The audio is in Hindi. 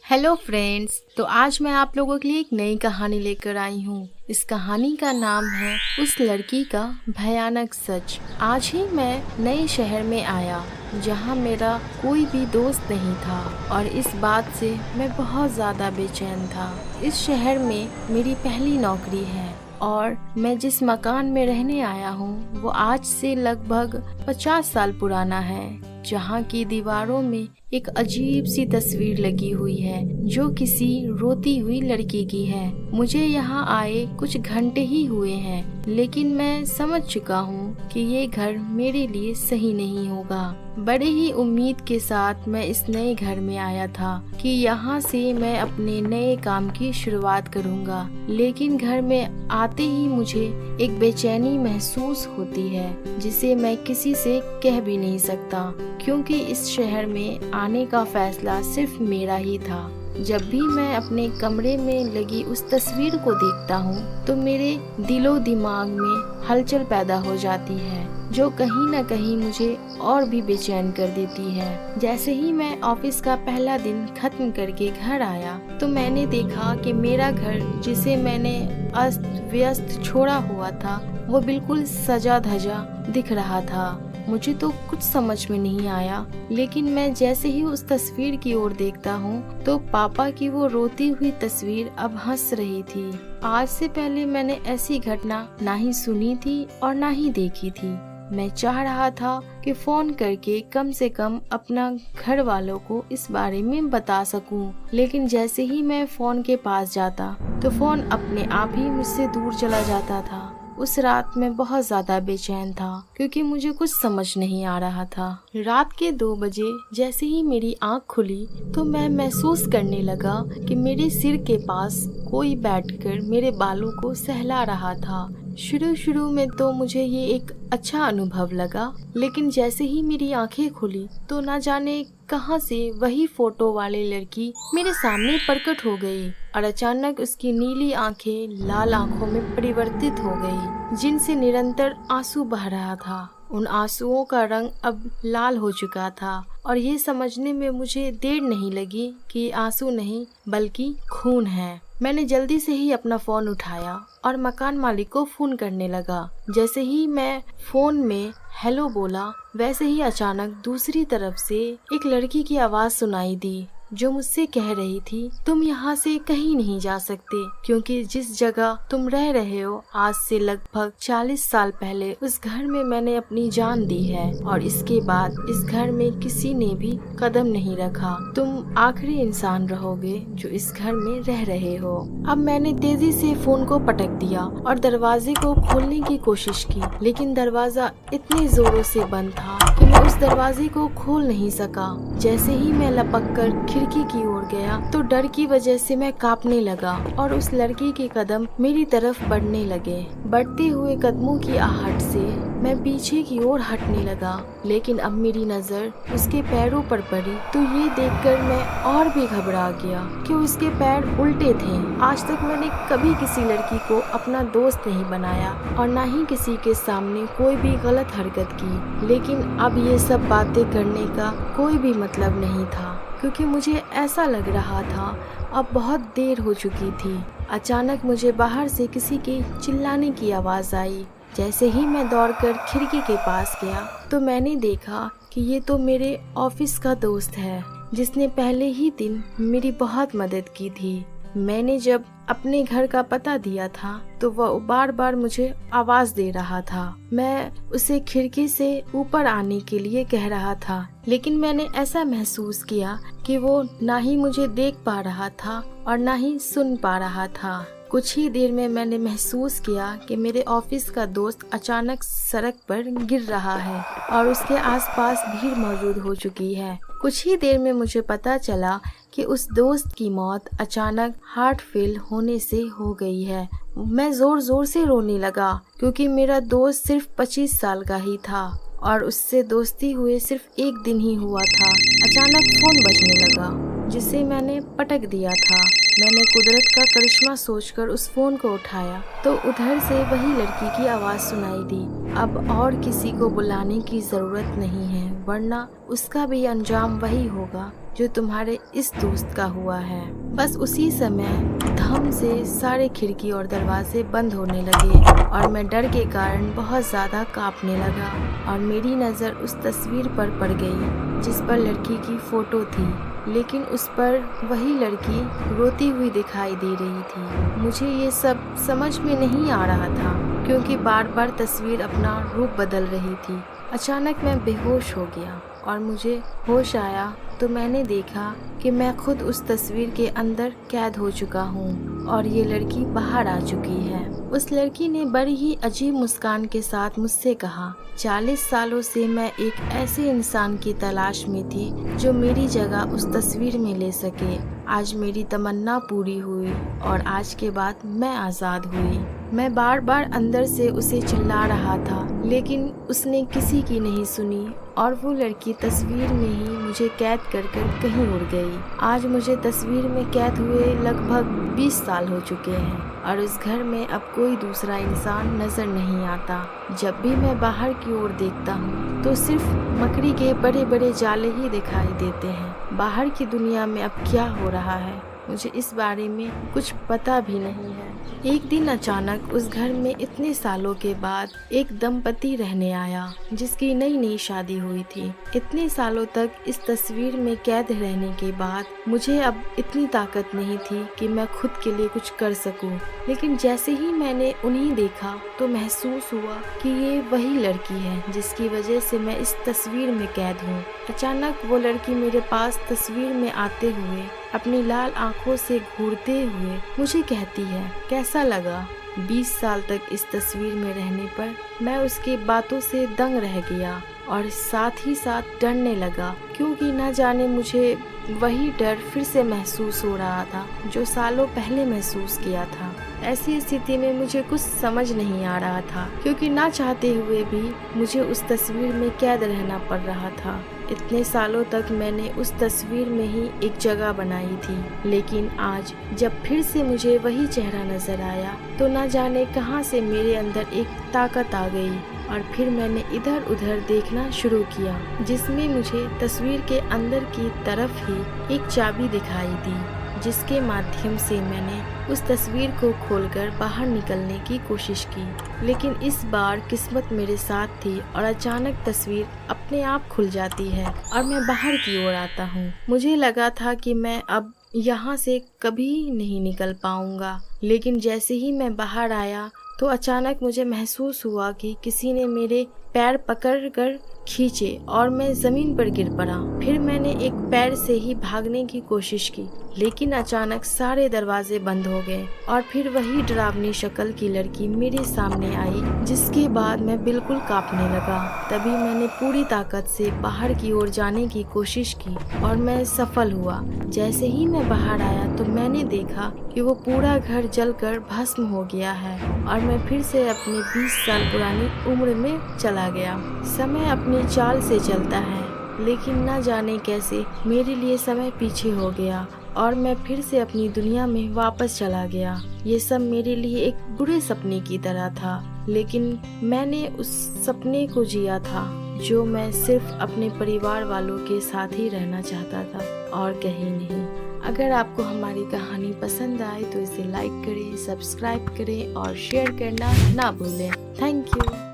Hello friends. तो आज मैं आप लोगों के लिए एक नई कहानी लेकर आई हूँ। इस कहानी का नाम है उस लड़की का भयानक सच। आज ही मैं नए शहर में आया जहाँ मेरा कोई भी दोस्त नहीं था और इस बात से मैं बहुत ज़्यादा बेचैन था। इस शहर में मेरी पहली नौकरी है और मैं जिस मकान में रहने आया हूँ वो आज से लगभग 50 साल पुराना है, जहाँ की दीवारों में एक अजीब सी तस्वीर लगी हुई है जो किसी रोती हुई लड़की की है। मुझे यहाँ आए कुछ घंटे ही हुए हैं, लेकिन मैं समझ चुका हूँ कि ये घर मेरे लिए सही नहीं होगा। बड़े ही उम्मीद के साथ मैं इस नए घर में आया था कि यहाँ से मैं अपने नए काम की शुरुआत करूँगा, लेकिन घर में आते ही मुझे एक बेचैनी महसूस होती है जिसे मैं किसी से कह भी नहीं सकता, क्योंकि इस शहर में आने का फैसला सिर्फ मेरा ही था। जब भी मैं अपने कमरे में लगी उस तस्वीर को देखता हूँ तो मेरे दिलो दिमाग में हलचल पैदा हो जाती है जो कहीं न कहीं मुझे और भी बेचैन कर देती है। जैसे ही मैं ऑफिस का पहला दिन खत्म करके घर आया तो मैंने देखा कि मेरा घर, जिसे मैंने अस्त व्यस्त छोड़ा हुआ था, वो बिल्कुल सजा धजा दिख रहा था। मुझे तो कुछ समझ में नहीं आया, लेकिन मैं जैसे ही उस तस्वीर की ओर देखता हूँ तो पापा की वो रोती हुई तस्वीर अब हंस रही थी। आज से पहले मैंने ऐसी घटना ना ही सुनी थी और ना ही देखी थी। मैं चाह रहा था कि फोन करके कम से कम अपना घर वालों को इस बारे में बता सकूं, लेकिन जैसे ही मैं फोन के पास जाता तो फोन अपने आप ही मुझसे दूर चला जाता था। उस रात में बहुत ज्यादा बेचैन था क्योंकि मुझे कुछ समझ नहीं आ रहा था। रात के 2 बजे जैसे ही मेरी आंख खुली तो मैं महसूस करने लगा कि मेरे सिर के पास कोई बैठकर मेरे बालों को सहला रहा था। शुरू में तो मुझे ये एक अच्छा अनुभव लगा, लेकिन जैसे ही मेरी आंखें खुली तो ना जाने कहां से वही फोटो वाली लड़की मेरे सामने प्रकट हो गई और अचानक उसकी नीली आंखें लाल आंखों में परिवर्तित हो गई, जिनसे निरंतर आंसू बह रहा था। उन आंसुओं का रंग अब लाल हो चुका था और ये समझने में मुझे देर नहीं लगी कि आंसू नहीं बल्कि खून है। मैंने जल्दी से ही अपना फोन उठाया और मकान मालिक को फोन करने लगा। जैसे ही मैं फोन में हेलो बोला, वैसे ही अचानक दूसरी तरफ से एक लड़की की आवाज सुनाई दी जो मुझसे कह रही थी, तुम यहाँ से कहीं नहीं जा सकते, क्योंकि जिस जगह तुम रह रहे हो आज से लगभग 40 साल पहले उस घर में मैंने अपनी जान दी है और इसके बाद इस घर में किसी ने भी कदम नहीं रखा। तुम आखिरी इंसान रहोगे जो इस घर में रह रहे हो। अब मैंने तेजी से फोन को पटक दिया और दरवाजे को खोलने की कोशिश की, लेकिन दरवाजा इतने जोरों से बंद था कि मैं उस दरवाजे को खोल नहीं सका। जैसे ही मैं लपक कर खिड़की की ओर गया तो डर की वजह से मैं कांपने लगा और उस लड़की के कदम मेरी तरफ बढ़ने लगे। बढ़ते हुए कदमों की आहट से मैं पीछे की ओर हटने लगा, लेकिन अब मेरी नजर उसके पैरों पर पड़ी तो ये देखकर मैं और भी घबरा गया कि उसके पैर उल्टे थे। आज तक मैंने कभी किसी लड़की को अपना दोस्त नहीं बनाया और ना ही किसी के सामने कोई भी गलत हरकत की, लेकिन अब ये सब बातें करने का कोई भी मतलब नहीं था, क्योंकि मुझे ऐसा लग रहा था अब बहुत देर हो चुकी थी। अचानक मुझे बाहर से किसी के चिल्लाने की आवाज़ आई। जैसे ही मैं दौड़कर खिड़की के पास गया तो मैंने देखा कि ये तो मेरे ऑफिस का दोस्त है जिसने पहले ही दिन मेरी बहुत मदद की थी। मैंने जब अपने घर का पता दिया था तो वह बार बार मुझे आवाज दे रहा था। मैं उसे खिड़की से ऊपर आने के लिए कह रहा था, लेकिन मैंने ऐसा महसूस किया कि वो ना ही मुझे देख पा रहा था और ना ही सुन पा रहा था। कुछ ही देर में मैंने महसूस किया कि मेरे ऑफिस का दोस्त अचानक सड़क पर गिर रहा है और उसके आसपास भीड़ मौजूद हो चुकी है। कुछ ही देर में मुझे पता चला कि उस दोस्त की मौत अचानक हार्ट फेल होने से हो गई है। मैं जोर जोर से रोने लगा क्योंकि मेरा दोस्त सिर्फ 25 साल का ही था और उससे दोस्ती हुए सिर्फ 1 दिन ही हुआ था। अचानक फोन बजने लगा जिसे मैंने पटक दिया था। मैंने कुदरत का करिश्मा सोचकर उस फोन को उठाया तो उधर से वही लड़की की आवाज सुनाई दी। अब और किसी को बुलाने की जरूरत नहीं है, वरना उसका भी अंजाम वही होगा जो तुम्हारे इस दोस्त का हुआ है। बस उसी समय धम से सारे खिड़की और दरवाजे बंद होने लगे और मैं डर के कारण बहुत ज्यादा कांपने लगा और मेरी नजर उस तस्वीर पर पड़ गई जिस पर लड़की की फोटो थी, लेकिन उस पर वही लड़की रोती हुई दिखाई दे रही थी। मुझे ये सब समझ में नहीं आ रहा था क्योंकि बार बार तस्वीर अपना रूप बदल रही थी। अचानक मैं बेहोश हो गया और मुझे होश आया तो मैंने देखा कि मैं खुद उस तस्वीर के अंदर कैद हो चुका हूँ और ये लड़की बाहर आ चुकी है। उस लड़की ने बड़ी ही अजीब मुस्कान के साथ मुझसे कहा, 40 सालों से मैं एक ऐसे इंसान की तलाश में थी जो मेरी जगह उस तस्वीर में ले सके। आज मेरी तमन्ना पूरी हुई और आज के बाद मैं आज़ाद हुई। मैं बार बार अंदर से उसे चिल्ला रहा था, लेकिन उसने किसी की नहीं सुनी और वो लड़की तस्वीर में ही मुझे कैद कर कहीं उड़ गई। आज मुझे तस्वीर में कैद हुए लगभग 20 साल हो चुके हैं और उस घर में अब कोई दूसरा इंसान नजर नहीं आता। जब भी मैं बाहर की ओर देखता हूँ तो सिर्फ मकड़ी के बड़े बड़े जाले ही दिखाई देते हैं। बाहर की दुनिया में अब क्या हो रहा है मुझे इस बारे में कुछ पता भी नहीं है। एक दिन अचानक उस घर में इतने सालों के बाद एक दंपति रहने आया जिसकी नई नई शादी हुई थी। इतने सालों तक इस तस्वीर में कैद रहने के बाद मुझे अब इतनी ताकत नहीं थी कि मैं खुद के लिए कुछ कर सकूं, लेकिन जैसे ही मैंने उन्हें देखा तो महसूस हुआ कि ये वही लड़की है जिसकी वजह से मैं इस तस्वीर में कैद हूँ। अचानक वो लड़की मेरे पास तस्वीर में आते हुए अपनी लाल आंखों से घूरते हुए मुझे कहती है, कैसा लगा? 20 साल तक इस तस्वीर में रहने पर मैं उसकी बातों से दंग रह गया और साथ ही साथ डरने लगा क्योंकि न जाने मुझे वही डर फिर से महसूस हो रहा था जो सालों पहले महसूस किया था। ऐसी स्थिति में मुझे कुछ समझ नहीं आ रहा था क्योंकि ना चाहते हुए भी मुझे उस तस्वीर में कैद रहना पड़ रहा था। इतने सालों तक मैंने उस तस्वीर में ही एक जगह बनाई थी, लेकिन आज जब फिर से मुझे वही चेहरा नजर आया तो ना जाने कहां से मेरे अंदर एक ताकत आ गई और फिर मैंने इधर उधर देखना शुरू किया जिसमें मुझे तस्वीर के अंदर की तरफ ही एक चाबी दिखाई दी जिसके माध्यम से मैंने उस तस्वीर को खोलकर बाहर निकलने की कोशिश की। लेकिन इस बार किस्मत मेरे साथ थी और अचानक तस्वीर अपने आप खुल जाती है और मैं बाहर की ओर आता हूँ। मुझे लगा था कि मैं अब यहाँ से कभी नहीं निकल पाऊंगा, लेकिन जैसे ही मैं बाहर आया तो अचानक मुझे महसूस हुआ कि किसी ने मेरे पैर पकड़कर खींचे और मैं जमीन पर गिर पड़ा। फिर मैंने एक पैर से ही भागने की कोशिश की, लेकिन अचानक सारे दरवाजे बंद हो गए और फिर वही डरावनी शक्ल की लड़की मेरे सामने आई, जिसके बाद मैं बिल्कुल कांपने लगा। तभी मैंने पूरी ताकत से बाहर की ओर जाने की कोशिश की और मैं सफल हुआ। जैसे ही मैं बाहर आया तो मैंने देखा कि वो पूरा घर जलकर भस्म हो गया है और मैं फिर से अपने 20 साल पुरानी उम्र में चला गया। समय अपनी चाल से चलता है, लेकिन न जाने कैसे मेरे लिए समय पीछे हो गया और मैं फिर से अपनी दुनिया में वापस चला गया। ये सब मेरे लिए एक बुरे सपने की तरह था, लेकिन मैंने उस सपने को जिया था जो मैं सिर्फ अपने परिवार वालों के साथ ही रहना चाहता था और कहीं नहीं। अगर आपको हमारी कहानी पसंद आए तो इसे लाइक करें, सब्सक्राइब करें और शेयर करना ना भूलें। Thank you.